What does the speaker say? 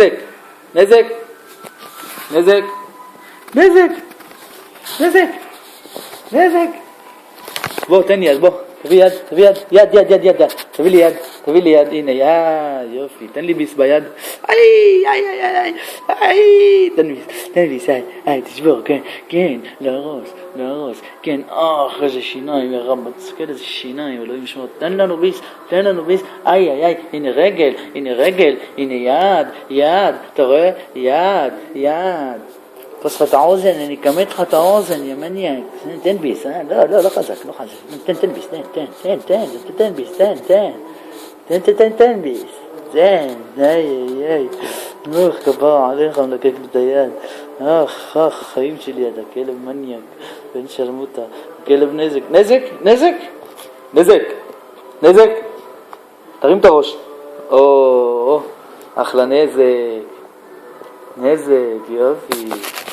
נזק, נזק, נזק, נזק, נזק, נזק. בוא, תן יד, בוא, תביא יד, תביא יד, יד, יד, יד, יד, תביא לי יד, תביא לי יד, הנה, יופי, תן לי ביס ביד, תן לי ביס, תשבור, כן, כן, להרוס, כן, איזה שיניים, רמב"צקל, איזה שיניים, אלוהים שמות, תן לנו ביס, הנה רגל, הנה יד, אתה רואה? יד, תפוס לך את האוזן, אני אקמת לך את האוזן, יא מניאק, תן ביס, לא חזק, תן ביס, תן ביס, תן ביס, כפרה עליך, מלקק לי את היד, חיים שלי, אתה כלב מניאק, בן שרמוטה, כלב נזק, תרים את הראש, אחלה נזק, יופי.